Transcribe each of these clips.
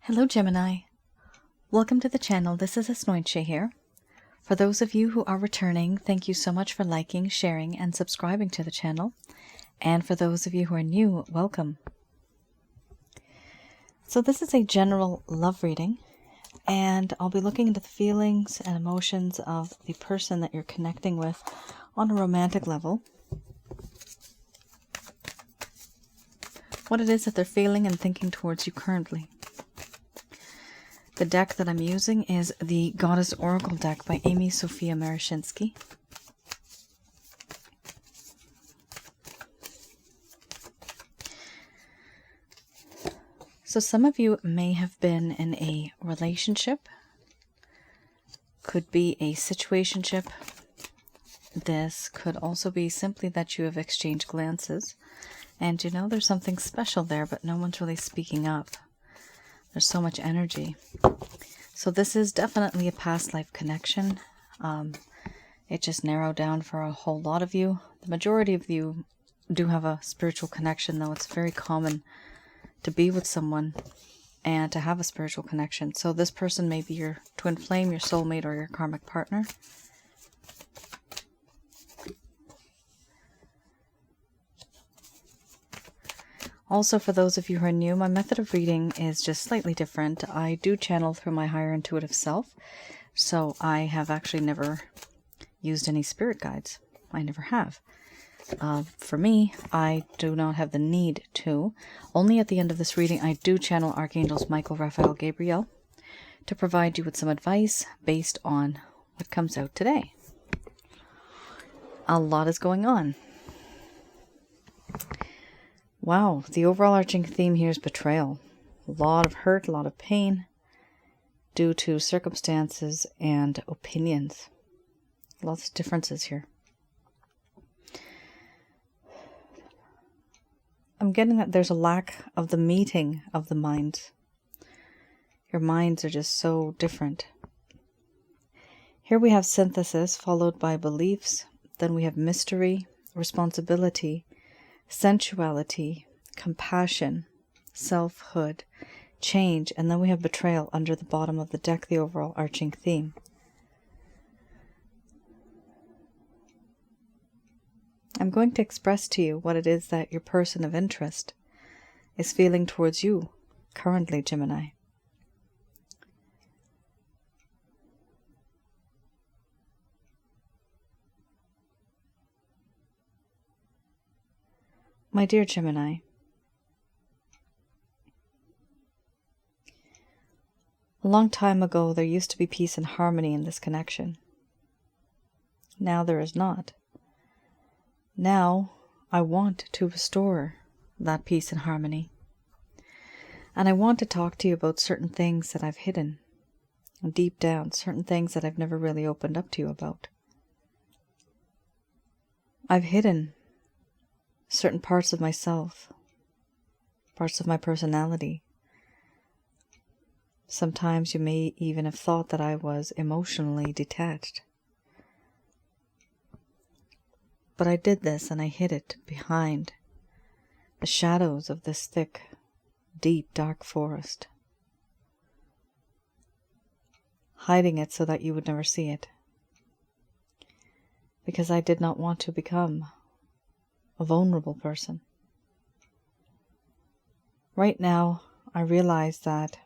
Hello Gemini, welcome to the channel. This is Asnointia here. For those of you who are returning, thank you so much for liking, sharing, and subscribing to the channel. And for those of you who are new, welcome. So this is a general love reading, and I'll be looking into the feelings and emotions of the person that you're connecting with on a romantic level. What it is that they're feeling and thinking towards you currently. The deck that I'm using is the Goddess Oracle deck by Amy Sophia Marashinsky. So some of you may have been in a relationship, could be a situationship. This could also be simply that you have exchanged glances and you know there's something special there, but no one's really speaking up. There's so much energy. So this is definitely a past life connection. It just narrowed down for a whole lot of you. The majority of you do have a spiritual connection, though it's very common to be with someone and to have a spiritual connection. So this person may be your twin flame, your soulmate, or your karmic partner. Also, for those of you who are new, my method of reading is just slightly different. I do channel through my higher intuitive self, so I have actually never used any spirit guides. I never have. For me, I do not have the need to. Only at the end of this reading, I do channel Archangels Michael, Raphael, Gabriel to provide you with some advice based on what comes out today. A lot is going on. Wow, the overall arching theme here is betrayal. A lot of hurt, a lot of pain due to circumstances and opinions. Lots of differences here. I'm getting that there's a lack of the meeting of the minds. Your minds are just so different. Here we have synthesis followed by beliefs. Then we have mystery, responsibility, sensuality, compassion, selfhood, change, and then we have betrayal under the bottom of the deck, the overall arching theme. I'm going to express to you what it is that your person of interest is feeling towards you currently, Gemini. My dear Gemini, a long time ago there used to be peace and harmony in this connection. Now there is not. Now I want to restore that peace and harmony. And I want to talk to you about certain things that I've hidden deep down, certain things that I've never really opened up to you about. I've hidden certain parts of myself, parts of my personality. Sometimes you may even have thought that I was emotionally detached. But I did this and I hid it behind the shadows of this thick, deep, dark forest. Hiding it so that you would never see it. Because I did not want to become a vulnerable person. Right now, I realize that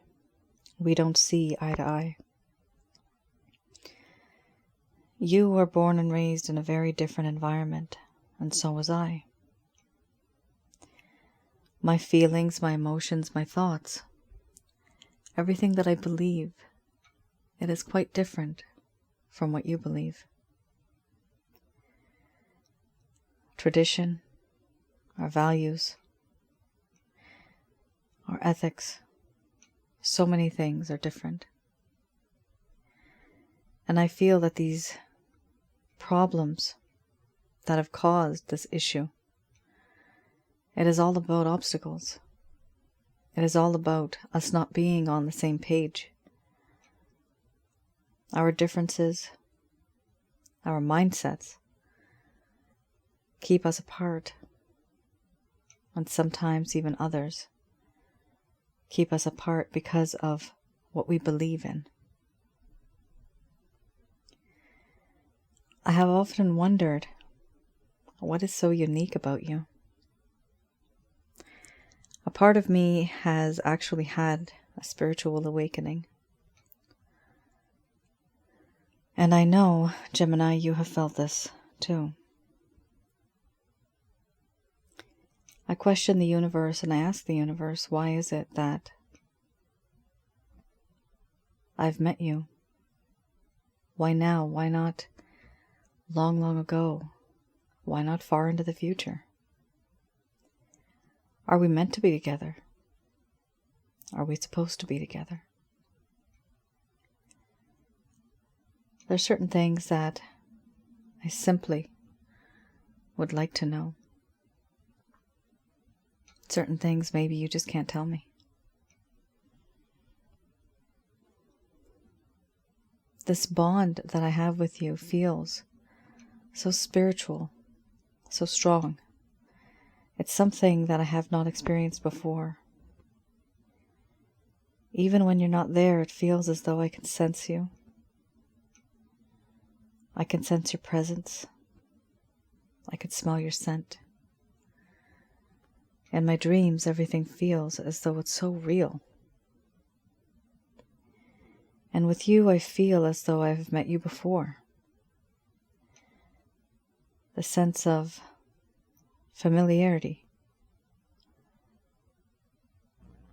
we don't see eye to eye. You were born and raised in a very different environment, and so was I. My feelings, my emotions, my thoughts, everything that I believe, it is quite different from what you believe. Tradition, our values, our ethics, so many things are different. And I feel that these problems that have caused this issue, it is all about obstacles. It is all about us not being on the same page. Our differences, our mindsets, keep us apart, and sometimes even others keep us apart because of what we believe in. I have often wondered, what is so unique about you? A part of me has actually had a spiritual awakening. And I know, Gemini, you have felt this too. I question the universe and I ask the universe, why is it that I've met you? Why now? Why not long, long ago? Why not far into the future? Are we meant to be together? Are we supposed to be together? There's certain things that I simply would like to know. Certain things maybe you just can't tell me. This bond that I have with you feels so spiritual, so strong. It's something that I have not experienced before. Even when you're not there, it feels as though I can sense you. I can sense your presence. I can smell your scent. In my dreams, everything feels as though it's so real. And with you, I feel as though I've met you before. The sense of familiarity.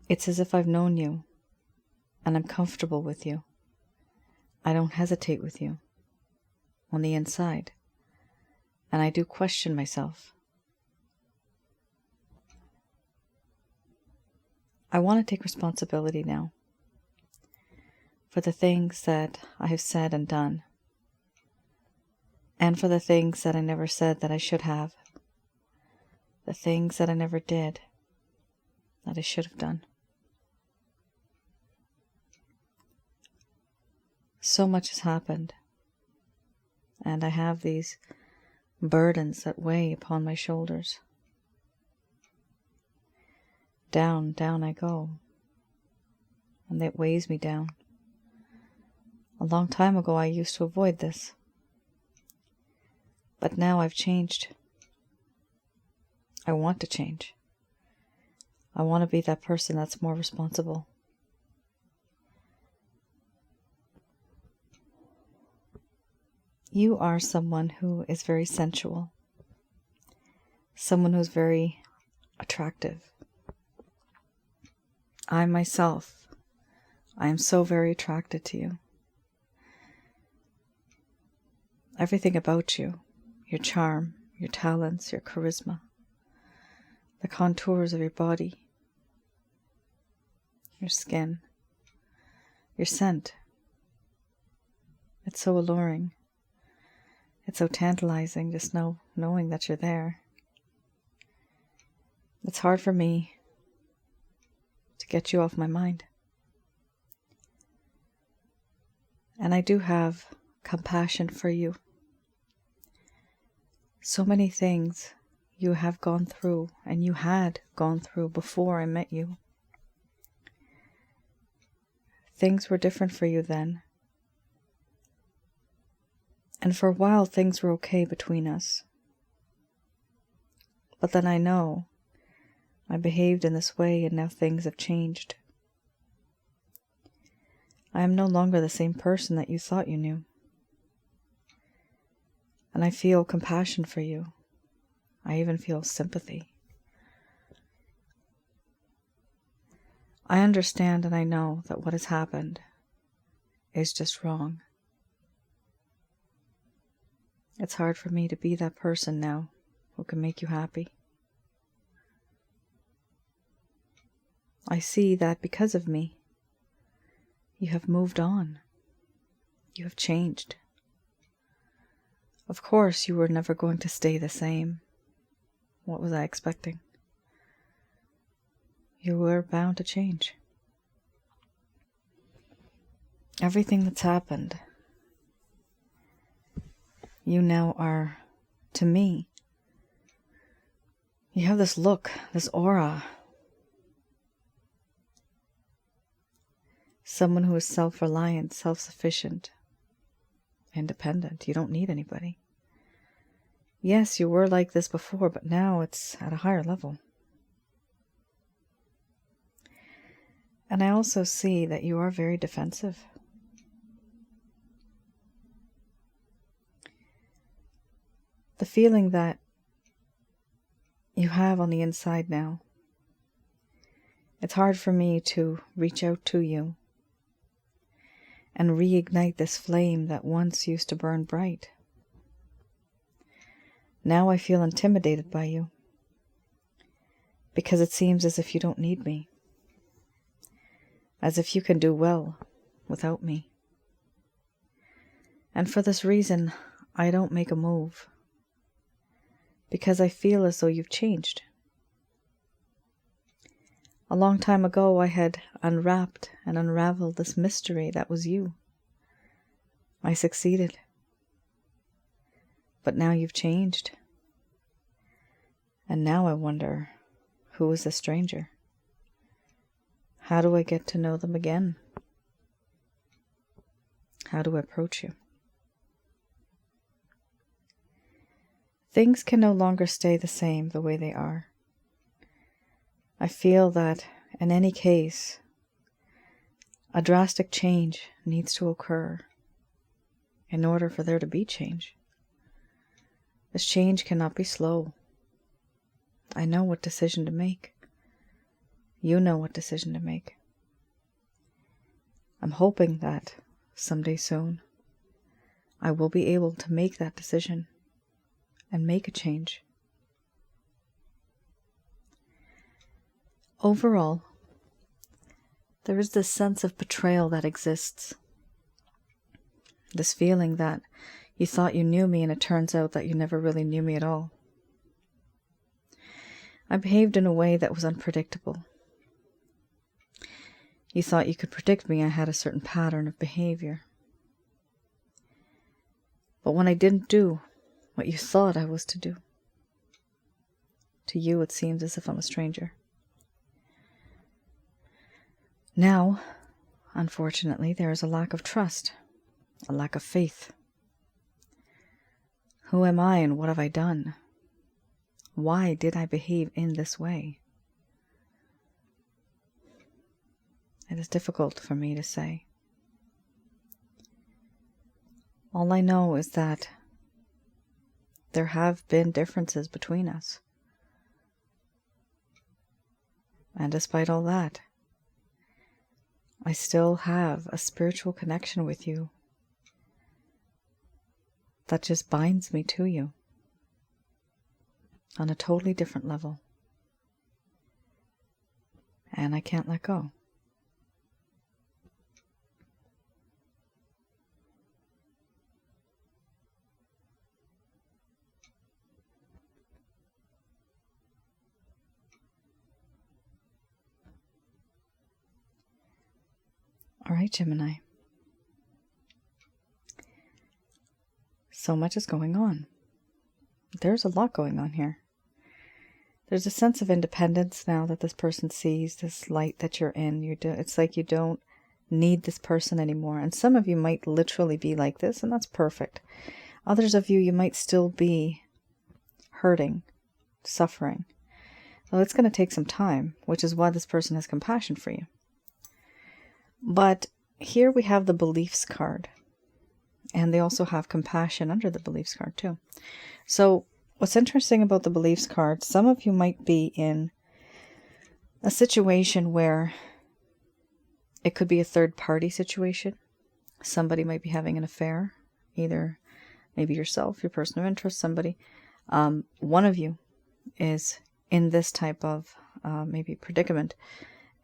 It's as if I've known you, and I'm comfortable with you. I don't hesitate with you on the inside, and I do question myself. I want to take responsibility now for the things that I have said and done, and for the things that I never said that I should have, the things that I never did that I should have done. So much has happened, and I have these burdens that weigh upon my shoulders. Down, down I go, and it weighs me down. A long time ago I used to avoid this, but now I've changed. I want to change. I want to be that person that's more responsible. You are someone who is very sensual, someone who's very attractive. I myself, I am so very attracted to you. Everything about you, your charm, your talents, your charisma, the contours of your body, your skin, your scent. It's so alluring. It's so tantalizing just knowing that you're there. It's hard for me to get you off my mind. And I do have compassion for you. So many things you have gone through, and you had gone through before I met you. Things were different for you then. And for a while things were okay between us. But then I know I behaved in this way and now things have changed. I am no longer the same person that you thought you knew. And I feel compassion for you. I even feel sympathy. I understand and I know that what has happened is just wrong. It's hard for me to be that person now who can make you happy. I see that because of me, you have moved on. You have changed. Of course, you were never going to stay the same. What was I expecting? You were bound to change. Everything that's happened, you now are, to me, you have this look, this aura. Someone who is self-reliant, self-sufficient, independent. You don't need anybody. Yes, you were like this before, but now it's at a higher level. And I also see that you are very defensive. The feeling that you have on the inside now, it's hard for me to reach out to you and reignite this flame that once used to burn bright. Now I feel intimidated by you, because it seems as if you don't need me, as if you can do well without me. And for this reason, I don't make a move, because I feel as though you've changed. A long time ago, I had unwrapped and unraveled this mystery that was you. I succeeded. But now you've changed. And now I wonder, who is the stranger? How do I get to know them again? How do I approach you? Things can no longer stay the same the way they are. I feel that in any case, a drastic change needs to occur in order for there to be change. This change cannot be slow. I know what decision to make. You know what decision to make. I'm hoping that someday soon, I will be able to make that decision and make a change. Overall, there is this sense of betrayal that exists. This feeling that you thought you knew me and it turns out that you never really knew me at all. I behaved in a way that was unpredictable. You thought you could predict me. I had a certain pattern of behavior. But when I didn't do what you thought I was to do, to you it seems as if I'm a stranger. Now, unfortunately, there is a lack of trust, a lack of faith. Who am I and what have I done? Why did I behave in this way? It is difficult for me to say. All I know is that there have been differences between us. And despite all that, I still have a spiritual connection with you that just binds me to you on a totally different level. And I can't let go. All right, Gemini. So much is going on. There's a lot going on here. There's a sense of independence now that this person sees this light that you're in. It's like you don't need this person anymore. And some of you might literally be like this, and that's perfect. Others of you might still be hurting, suffering. Well, it's going to take some time, which is why this person has compassion for you. But here we have the beliefs card. And they also have compassion under the beliefs card too. So what's interesting about the beliefs card, some of you might be in a situation where it could be a third party situation. Somebody might be having an affair, either maybe yourself, your person of interest, somebody. One of you is in this type of maybe predicament,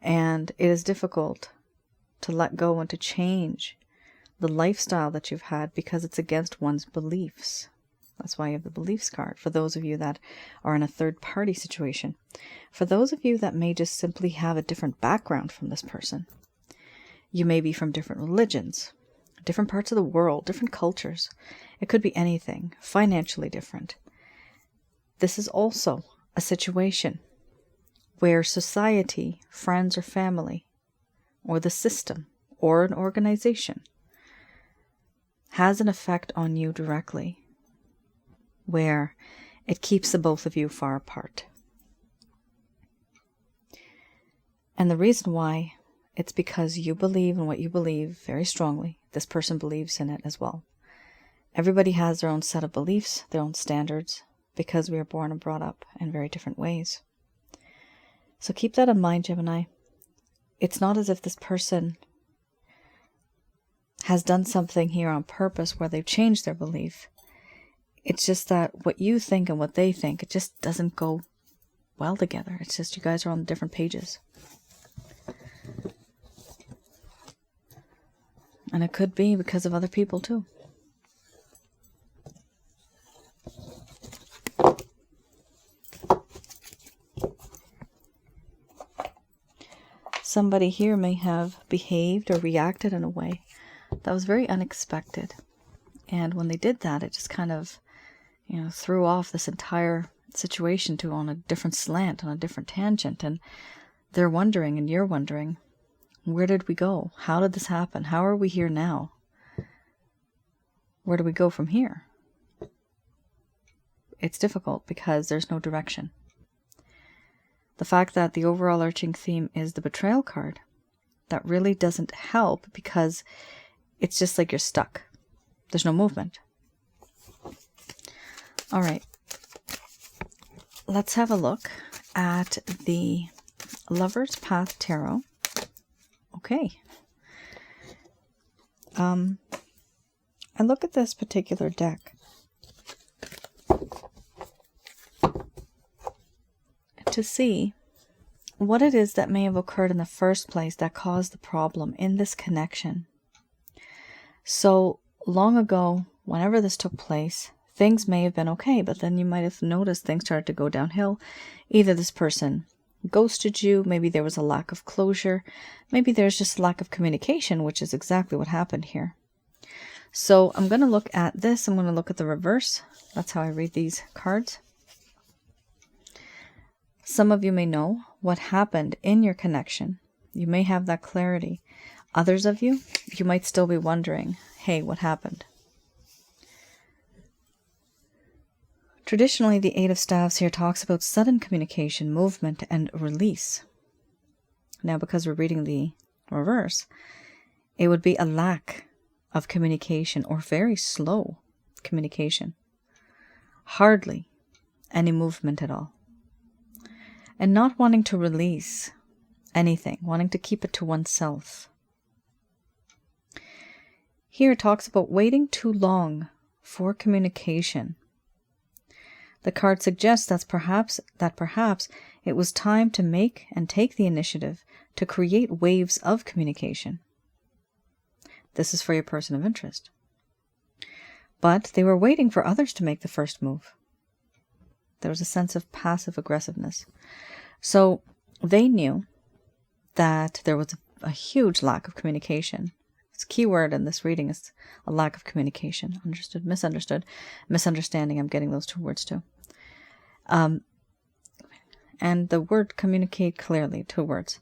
and it is difficult to let go and to change the lifestyle that you've had because it's against one's beliefs. That's why you have the beliefs card, for those of you that are in a third-party situation. For those of you that may just simply have a different background from this person. You may be from different religions, different parts of the world, different cultures. It could be anything, financially different. This is also a situation where society, friends or family, or the system, or an organization has an effect on you directly, where it keeps the both of you far apart. And the reason why, it's because you believe in what you believe very strongly. This person believes in it as well. Everybody has their own set of beliefs, their own standards, because we are born and brought up in very different ways. So keep that in mind, Gemini. It's not as if this person has done something here on purpose where they've changed their belief. It's just that what you think and what they think, it just doesn't go well together. It's just you guys are on different pages. And it could be because of other people too. Somebody here may have behaved or reacted in a way that was very unexpected. And when they did that, it just kind of, threw off this entire situation on a different slant, on a different tangent. And they're wondering, and you're wondering, where did we go? How did this happen? How are we here now? Where do we go from here? It's difficult because there's no direction. The fact that the overall arching theme is the betrayal card, that really doesn't help because it's just like you're stuck. There's no movement. All right. Let's have a look at the Lover's Path Tarot. Okay. I look at this particular deck to see what it is that may have occurred in the first place that caused the problem in this connection. So long ago, whenever this took place, things may have been okay, but then you might have noticed things started to go downhill. Either this person ghosted you, maybe there was a lack of closure, maybe there's just a lack of communication, which is exactly what happened here. So I'm going to look at this. I'm going to look at the reverse. That's how I read these cards. Some of you may know what happened in your connection. You may have that clarity. Others of you, you might still be wondering, hey, what happened? Traditionally, the Eight of Staves here talks about sudden communication, movement, and release. Now, because we're reading the reverse, it would be a lack of communication or very slow communication. Hardly any movement at all. And not wanting to release anything, wanting to keep it to oneself. Here it talks about waiting too long for communication. The card suggests that perhaps it was time to make and take the initiative to create waves of communication. This is for your person of interest. But they were waiting for others to make the first move. There was a sense of passive aggressiveness. So they knew that there was a huge lack of communication. It's a key word in this reading is a lack of communication. Understood, misunderstood, misunderstanding. I'm getting those two words too. And the word communicate clearly, two words.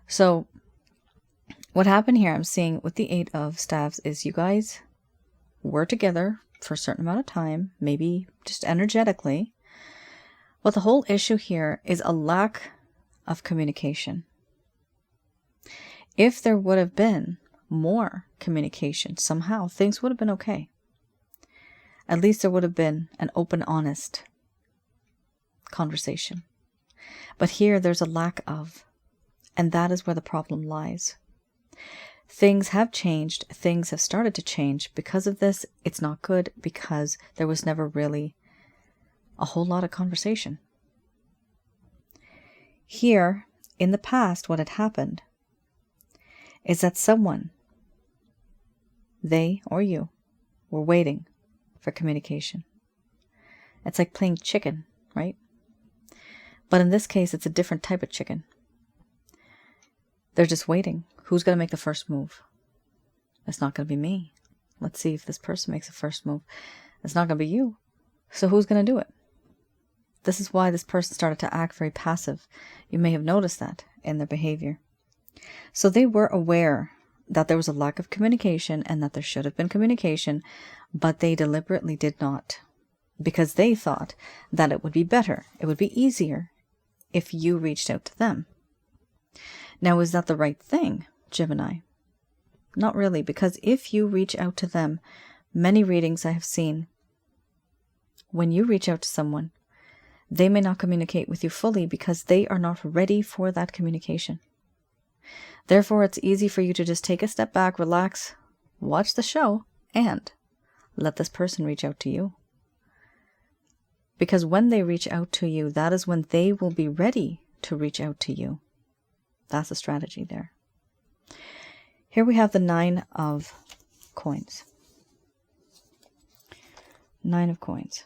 So what happened here, I'm seeing with the Eight of Staves is you guys were together for a certain amount of time, maybe just energetically. But the whole issue here is a lack of communication. If there would have been more communication, somehow things would have been okay. At least there would have been an open, honest conversation. But here there's a lack of, and that is where the problem lies. Things have changed, things have started to change. Because of this, it's not good because there was never really a whole lot of conversation. Here, in the past, what had happened is that someone, they or you, were waiting for communication. It's like playing chicken, right? But in this case, it's a different type of chicken. They're just waiting. Who's going to make the first move? It's not going to be me. Let's see if this person makes the first move. It's not going to be you. So who's going to do it? This is why this person started to act very passive. You may have noticed that in their behavior. So they were aware that there was a lack of communication and that there should have been communication, but they deliberately did not, because they thought that it would be better, it would be easier if you reached out to them. Now, is that the right thing, Gemini? Not really, because if you reach out to them, many readings I have seen, when you reach out to someone, they may not communicate with you fully because they are not ready for that communication. Therefore, it's easy for you to just take a step back, relax, watch the show, and let this person reach out to you. Because when they reach out to you, that is when they will be ready to reach out to you. That's the strategy there. Here we have the 9 of coins. 9 of coins.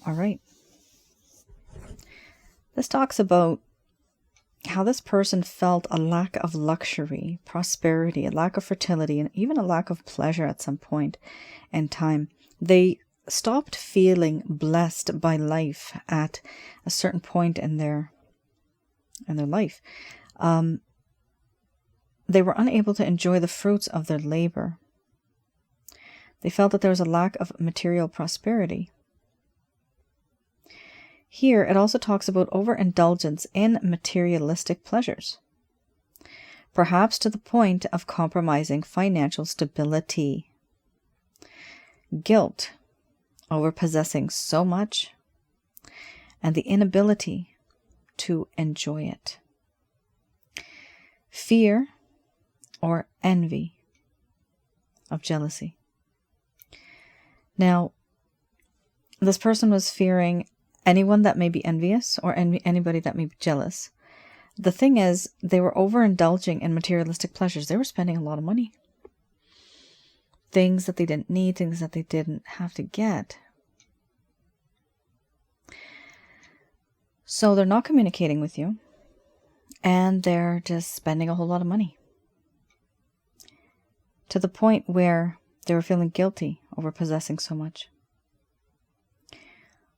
All right. This talks about how this person felt a lack of luxury, prosperity, a lack of fertility, and even a lack of pleasure at some point in time. They stopped feeling blessed by life at a certain point in their life. They were unable to enjoy the fruits of their labor. They felt that there was a lack of material prosperity. Here, it also talks about overindulgence in materialistic pleasures, perhaps to the point of compromising financial stability. Guilt over possessing so much, and the inability to enjoy it. Fear or envy of jealousy. Now, this person was fearing anyone that may be envious or anybody that may be jealous. The thing is, they were overindulging in materialistic pleasures. They were spending a lot of money. Things that they didn't need, things that they didn't have to get. So they're not communicating with you, and they're just spending a whole lot of money. To the point where they were feeling guilty over possessing so much.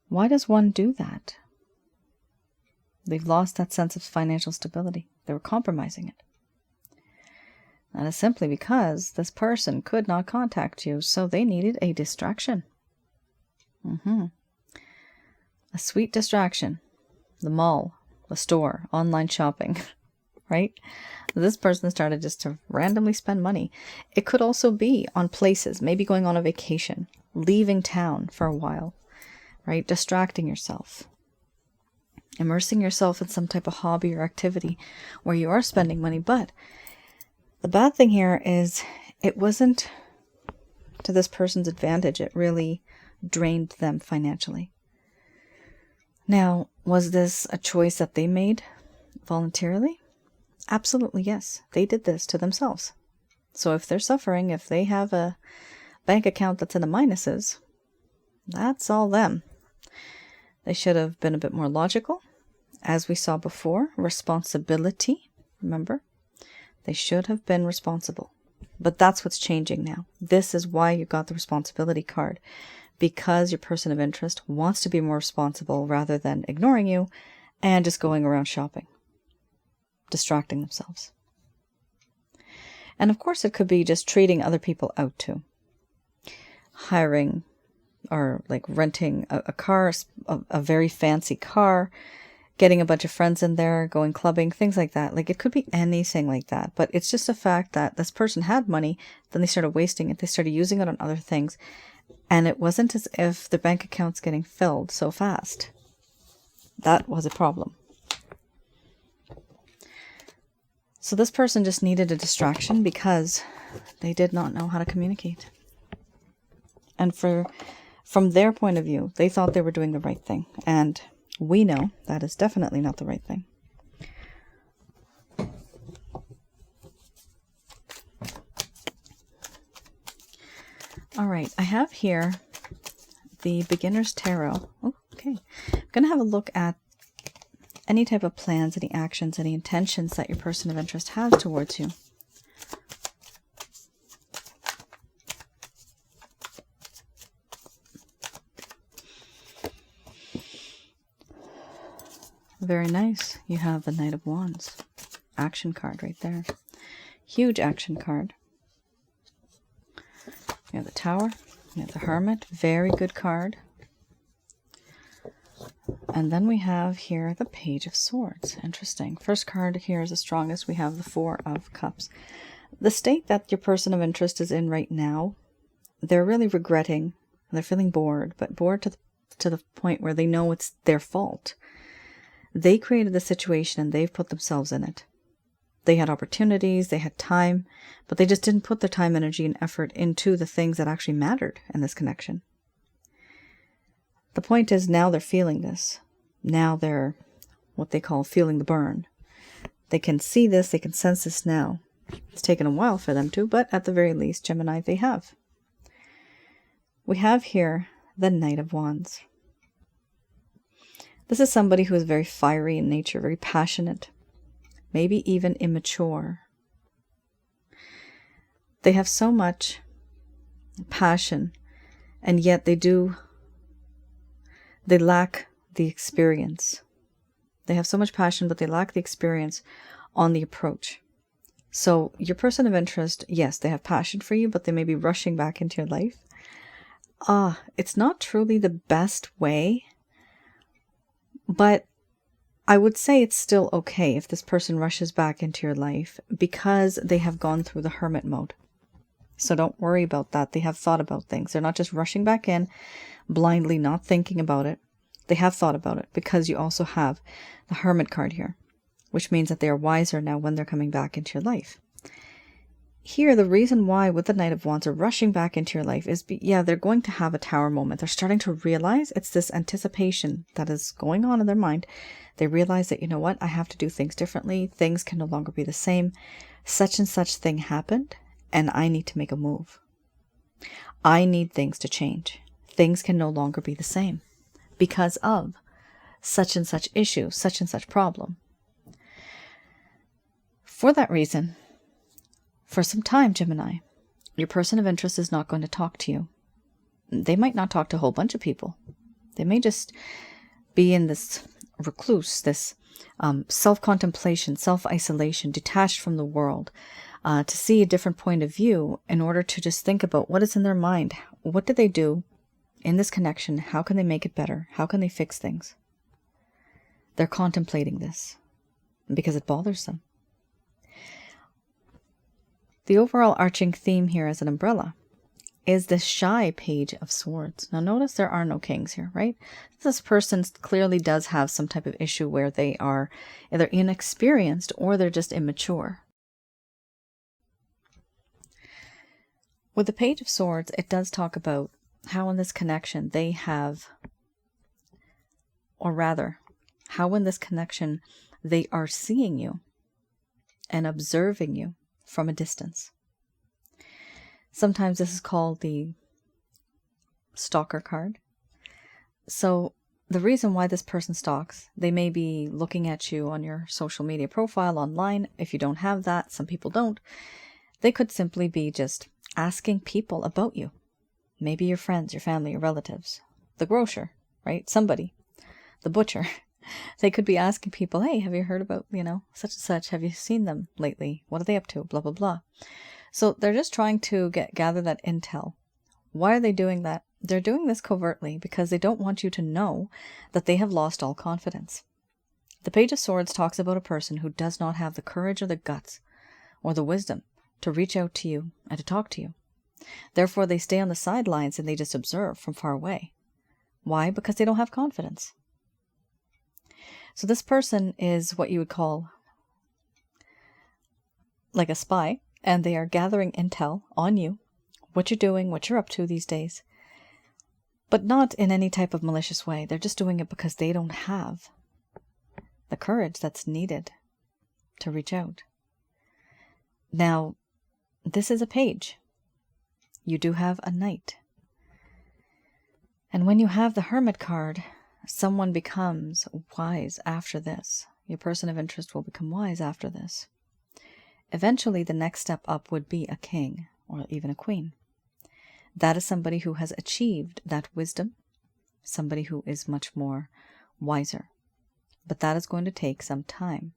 Why does one do that? They've lost that sense of financial stability. They were compromising it. That is simply because this person could not contact you, so they needed a distraction. A sweet distraction. The mall, the store, online shopping, right? This person started just to randomly spend money. It could also be on places, maybe going on a vacation, leaving town for a while, right? Distracting yourself. Immersing yourself in some type of hobby or activity where you are spending money. But the bad thing here is it wasn't to this person's advantage. It really drained them financially. Now, was this a choice that they made voluntarily? Absolutely, yes. They did this to themselves. So if they're suffering, if they have a bank account that's in the minuses, that's all them. They should have been a bit more logical. As we saw before, responsibility, remember? They should have been responsible. But that's what's changing now. This is why you got the responsibility card. Because your person of interest wants to be more responsible rather than ignoring you and just going around shopping, distracting themselves. And of course, it could be just treating other people out too. Hiring or like renting a car, a very fancy car, getting a bunch of friends in there, going clubbing, things like that. Like it could be anything like that. But it's just a fact that this person had money, then they started wasting it. They started using it on other things. And it wasn't as if the bank account's getting filled so fast. That was a problem. So this person just needed a distraction because they did not know how to communicate. And from their point of view, they thought they were doing the right thing. And we know that is definitely not the right thing. All right, I have here the Beginner's Tarot. Oh, okay. I'm going to have a look at any type of plans, any actions, any intentions that your person of interest has towards you. very nice. You have the Knight of Wands. Action card right there. Huge action card. You have the Tower. You have the Hermit. Very good card. And then we have here the Page of Swords. Interesting. First card here is the strongest. We have the Four of Cups. The state that your person of interest is in right now, they're really regretting. They're feeling bored, but bored to the point where they know it's their fault. They created the situation and they've put themselves in it. They had opportunities, they had time, but they just didn't put their time, energy, and effort into the things that actually mattered in this connection. The point is, now they're feeling this. Now they're what they call feeling the burn. They can see this, they can sense this now. It's taken a while for them to, but at the very least, Gemini, they have. We have here the Knight of Wands. This is somebody who is very fiery in nature, very passionate, maybe even immature. They have so much passion, and yet they lack the experience. They have so much passion, but they lack the experience on the approach. So your person of interest, yes, they have passion for you, but they may be rushing back into your life. It's not truly the best way, but I would say it's still okay if this person rushes back into your life because they have gone through the hermit mode. So don't worry about that. They have thought about things. They're not just rushing back in, blindly not thinking about it. They have thought about it because you also have the Hermit card here, which means that they are wiser now when they're coming back into your life. Here, the reason why with the Knight of Wands are rushing back into your life is, they're going to have a Tower moment. They're starting to realize it's this anticipation that is going on in their mind. They realize that, you know what, I have to do things differently. Things can no longer be the same. Such and such thing happened, and I need to make a move. I need things to change. Things can no longer be the same because of such and such issue, such and such problem. For that reason, for some time, Gemini, your person of interest is not going to talk to you. They might not talk to a whole bunch of people. They may just be in this recluse, this self-contemplation, self-isolation, detached from the world, to see a different point of view in order to just think about what is in their mind. What did they do in this connection? How can they make it better? How can they fix things? They're contemplating this because it bothers them. The overall arching theme here as an umbrella is this shy Page of Swords. Now notice there are no kings here, right? This person clearly does have some type of issue where they are either inexperienced or they're just immature. With the Page of Swords, it does talk about how in this connection they have, or rather, how in this connection they are seeing you and observing you from a distance. Sometimes this is called the stalker card. So the reason why this person stalks, they may be looking at you on your social media profile online. If you don't have that, some people don't. They could simply be just asking people about you. Maybe your friends, your family, your relatives, the grocer, right? Somebody, the butcher. They could be asking people, hey, have you heard about, such and such? Have you seen them lately? What are they up to? Blah, blah, blah. So they're just trying to gather that intel. Why are they doing that? They're doing this covertly because they don't want you to know that they have lost all confidence. The Page of Swords talks about a person who does not have the courage or the guts or the wisdom to reach out to you and to talk to you. Therefore, they stay on the sidelines and they just observe from far away. Why? Because they don't have confidence. So this person is what you would call like a spy, and they are gathering intel on you, what you're doing, what you're up to these days, but not in any type of malicious way. They're just doing it because they don't have the courage that's needed to reach out. Now, this is a page. You do have a knight. And when you have the Hermit card, someone becomes wise after this. Your person of interest will become wise after this. Eventually, the next step up would be a king or even a queen. That is somebody who has achieved that wisdom, somebody who is much more wiser. but that is going to take some time.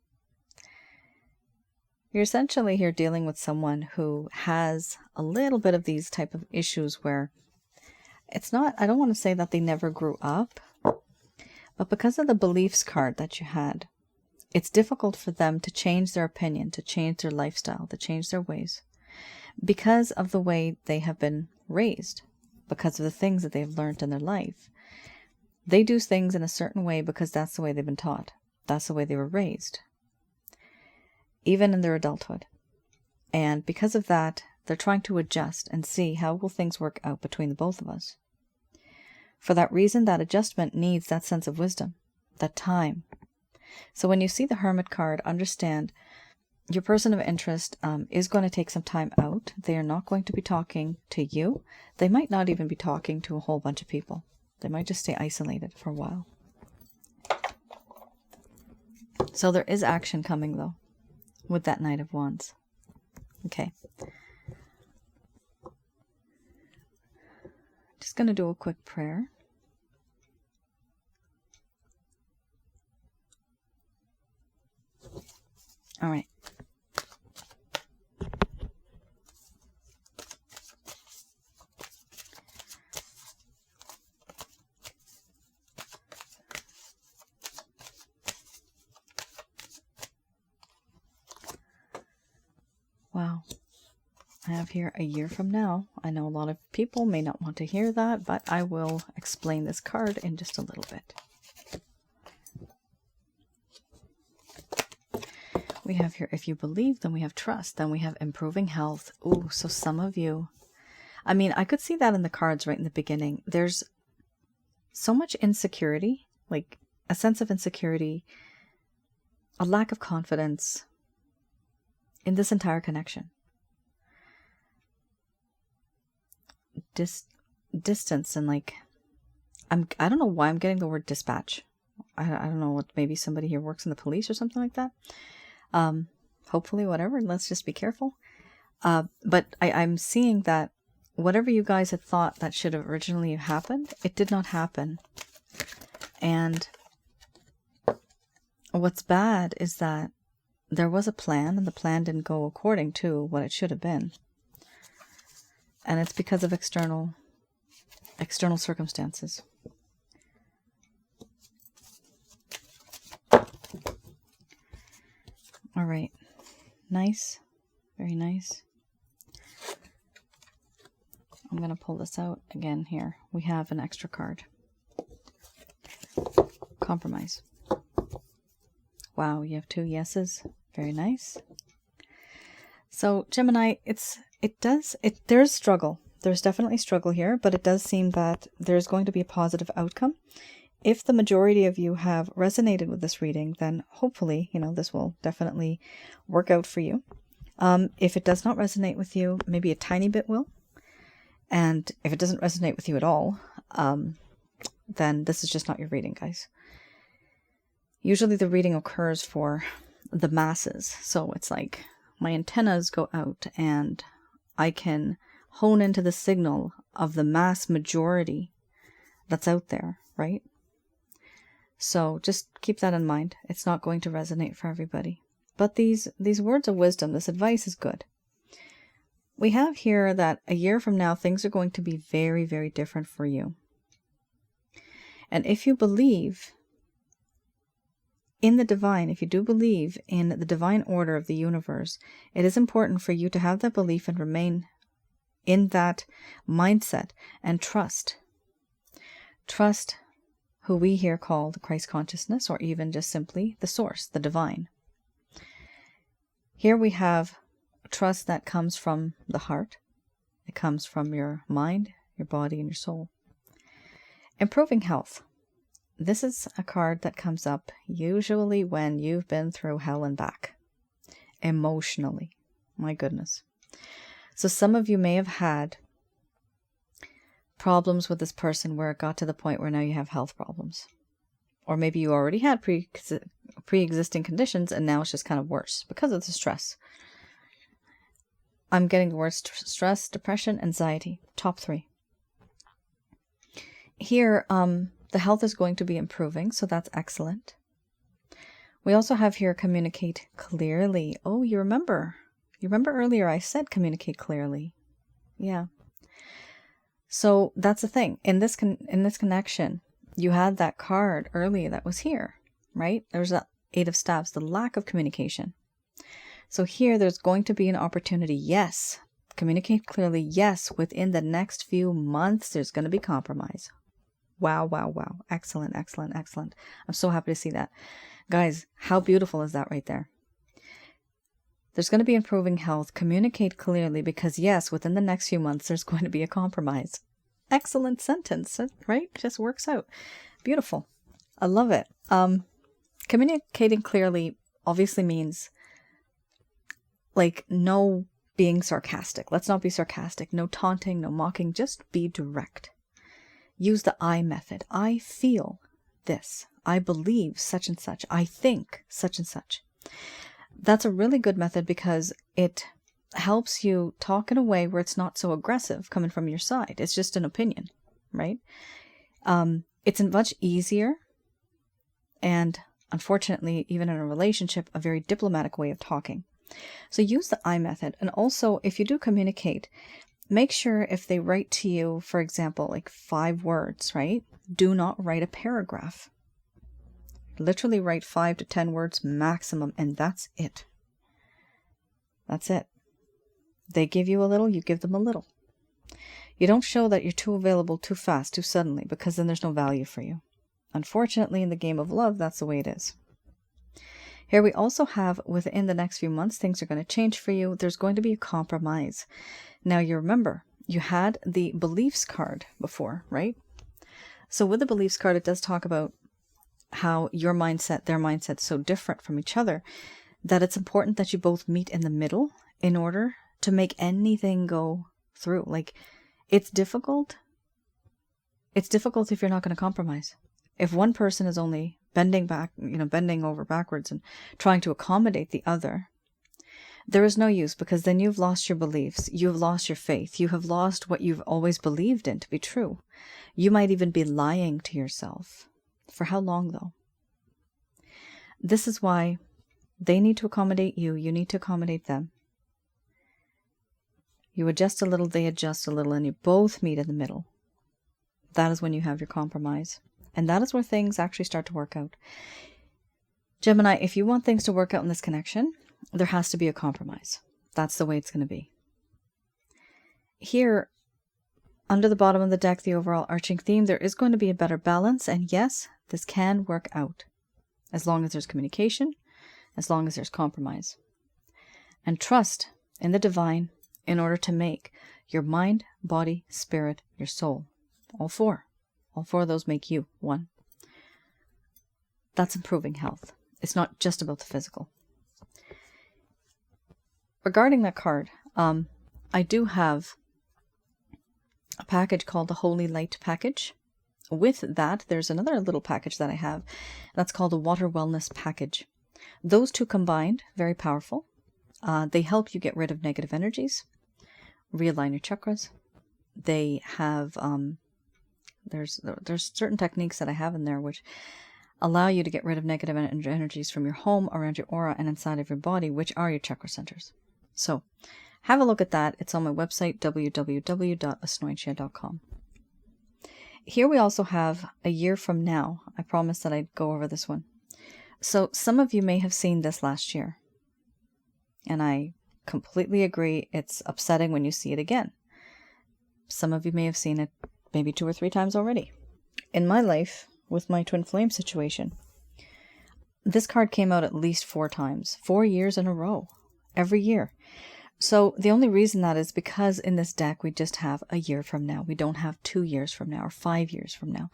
You're essentially here dealing with someone who has a little bit of these type of issues where it's not, I don't want to say that they never grew up, but because of the beliefs card that you had, it's difficult for them to change their opinion, to change their lifestyle, to change their ways, because of the way they have been raised, because of the things that they've learned in their life. They do things in a certain way because that's the way they've been taught. That's the way they were raised, even in their adulthood. And because of that, they're trying to adjust and see how will things work out between the both of us. For that reason, that adjustment needs that sense of wisdom, that time. So when you see the Hermit card, understand your person of interest is going to take some time out. They are not going to be talking to you. They might not even be talking to a whole bunch of people. They might just stay isolated for a while. So there is action coming, though, with that Knight of Wands. Okay. Just going to do a quick prayer. All right. Wow. I have here a year from now. I know a lot of people may not want to hear that, but I will explain this card in just a little bit. We have here, if you believe, then we have trust, then we have improving health. Ooh, so some of you, I mean, I could see that in the cards right in the beginning. There's so much insecurity, like a sense of insecurity, a lack of confidence in this entire connection. Distance and like, I don't know why I'm getting the word dispatch. I don't know, what, maybe somebody here works in the police or something like that. Hopefully, whatever, let's just be careful. But I'm seeing that whatever you guys had thought that should have originally happened, it did not happen. And what's bad is that there was a plan, and the plan didn't go according to what it should have been. And it's because of external circumstances. All right. Nice. Very nice. I'm going to pull this out again here. We have an extra card. Compromise. Wow, you have 2 yeses. Very nice. So Gemini, there's struggle. There's definitely struggle here, but it does seem that there's going to be a positive outcome. If the majority of you have resonated with this reading, then hopefully, this will definitely work out for you. If it does not resonate with you, maybe a tiny bit will. And if it doesn't resonate with you at all, then this is just not your reading, guys. Usually the reading occurs for the masses. So it's like my antennas go out and I can hone into the signal of the mass majority that's out there, right? So just keep that in mind. It's not going to resonate for everybody. But these words of wisdom, this advice is good. We have here that a year from now, things are going to be very, very different for you. And if you believe in the divine, if you do believe in the divine order of the universe, it is important for you to have that belief and remain in that mindset and trust. Trust who we here call the Christ consciousness, or even just simply the source, the divine. Here we have trust that comes from the heart. It comes from your mind, your body, and your soul. Improving health. This is a card that comes up usually when you've been through hell and back. Emotionally. My goodness. So some of you may have had problems with this person where it got to the point where now you have health problems. Or maybe you already had pre-existing conditions and now it's just kind of worse because of the stress. I'm getting the words stress, depression, anxiety. Top 3. Here, the health is going to be improving, so that's excellent. We also have here communicate clearly. Oh, you remember. You remember earlier I said communicate clearly. Yeah. So that's the thing. In this connection, you had that card earlier that was here, right? There's that Eight of Staves, the lack of communication. So here there's going to be an opportunity. Yes. Communicate clearly. Yes. Within the next few months, there's going to be compromise. Wow, wow, wow. Excellent, excellent, excellent. I'm so happy to see that. Guys, how beautiful is that right there? There's going to be improving health. Communicate clearly because yes, within the next few months, there's going to be a compromise. Excellent sentence, right? Just works out. Beautiful. I love it. Communicating clearly obviously means like no being sarcastic. Let's not be sarcastic. No taunting, no mocking. Just be direct. Use the I method. I feel this. I believe such and such. I think such and such. That's a really good method because it helps you talk in a way where it's not so aggressive coming from your side. It's just an opinion, right? It's much easier and unfortunately, even in a relationship, a very diplomatic way of talking. So use the I method. And also, if you do communicate, make sure if they write to you, for example, like 5 words, right? Do not write a paragraph. Literally write 5 to 10 words maximum, and that's it. That's it. They give you a little, you give them a little. You don't show that you're too available too fast, too suddenly, because then there's no value for you. Unfortunately, in the game of love, that's the way it is. Here we also have, within the next few months, things are going to change for you. There's going to be a compromise. Now, you remember, you had the beliefs card before, right? So with the beliefs card, it does talk about how your mindset, their mindset is so different from each other that it's important that you both meet in the middle in order to make anything go through. Like, it's difficult. It's difficult if you're not going to compromise. If one person is only bending over backwards and trying to accommodate the other, there is no use, because then you've lost your beliefs. You've lost your faith. You have lost what you've always believed in to be true. You might even be lying to yourself. For how long, though? This is why they need to accommodate you. You need to accommodate them. You adjust a little, they adjust a little, and you both meet in the middle. That is when you have your compromise. And that is where things actually start to work out. Gemini, if you want things to work out in this connection, there has to be a compromise. That's the way it's going to be. Here, under the bottom of the deck, the overall arching theme, there is going to be a better balance. And yes, this can work out as long as there's communication, as long as there's compromise. And trust in the divine in order to make your mind, body, spirit, your soul. All four of those make you one. That's improving health. It's not just about the physical. Regarding that card, I do have a package called the Holy Light package. With that, there's another little package that I have. That's called a Water Wellness package. Those two combined, very powerful. They help you get rid of negative energies, realign your chakras. They have, there's certain techniques that I have in there which allow you to get rid of negative energies from your home, around your aura, and inside of your body, which are your chakra centers. So have a look at that. It's on my website, www.asnointia.com. Here we also have a year from now. I promised that I'd go over this one. So some of you may have seen this last year. And I completely agree. It's upsetting when you see it again. Some of you may have seen it maybe 2 or 3 times already. In my life, with my twin flame situation, this card came out at least 4 times, 4 years in a row, every year. So the only reason that is because in this deck, we just have a year from now. We don't have 2 years from now or 5 years from now.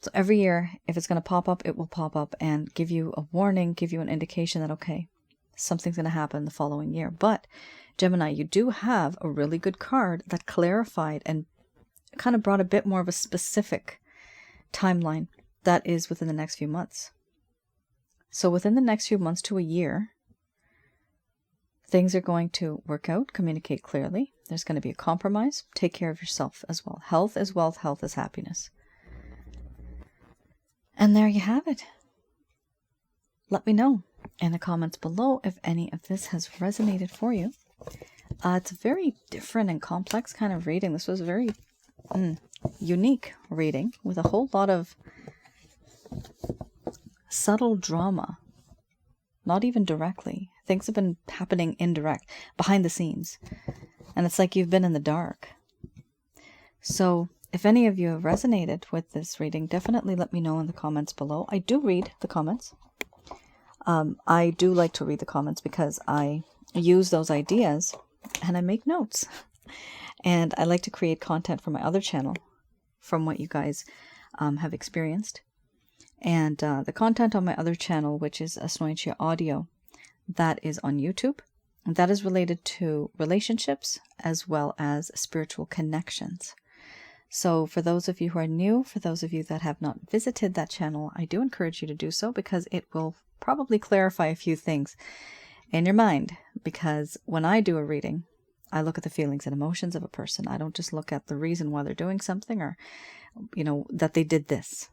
So every year, if it's going to pop up, it will pop up and give you a warning, give you an indication that, okay, something's going to happen the following year. But Gemini, you do have a really good card that clarified and kind of brought a bit more of a specific timeline that is within the next few months. So within the next few months to a year, things are going to work out, communicate clearly. There's going to be a compromise. Take care of yourself as well. Health is wealth. Health is happiness. And there you have it. let me know in the comments below if any of this has resonated for you. It's a very different and complex kind of reading. This was a very unique reading with a whole lot of subtle drama. Not even directly. Things have been happening indirect, behind the scenes. And it's like you've been in the dark. So if any of you have resonated with this reading, definitely let me know in the comments below. I do read the comments. I do like to read the comments because I use those ideas and I make notes. And I like to create content for my other channel from what you guys have experienced. And the content on my other channel, which is Asnointia Audio, that is on YouTube. And that is related to relationships as well as spiritual connections. So for those of you who are new, for those of you that have not visited that channel, I do encourage you to do so because it will probably clarify a few things in your mind. Because when I do a reading, I look at the feelings and emotions of a person. I don't just look at the reason why they're doing something or, you know, that they did this.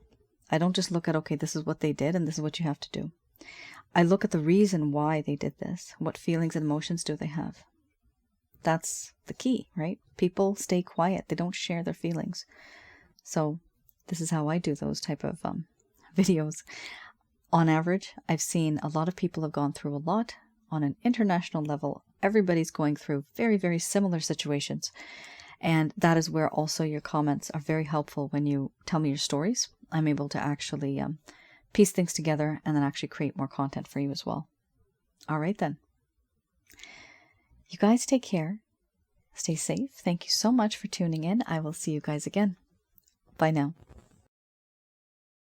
I don't just look at, okay, this is what they did and this is what you have to do. I look at the reason why they did this. What feelings and emotions do they have? That's the key, right? People stay quiet. They don't share their feelings. So this is how I do those type of videos. On average, I've seen a lot of people have gone through a lot on an international level. Everybody's going through very, very similar situations. And that is where also your comments are very helpful when you tell me your stories. I'm able to actually piece things together and then actually create more content for you as well. All right then. You guys take care. Stay safe. Thank you so much for tuning in. I will see you guys again. Bye now.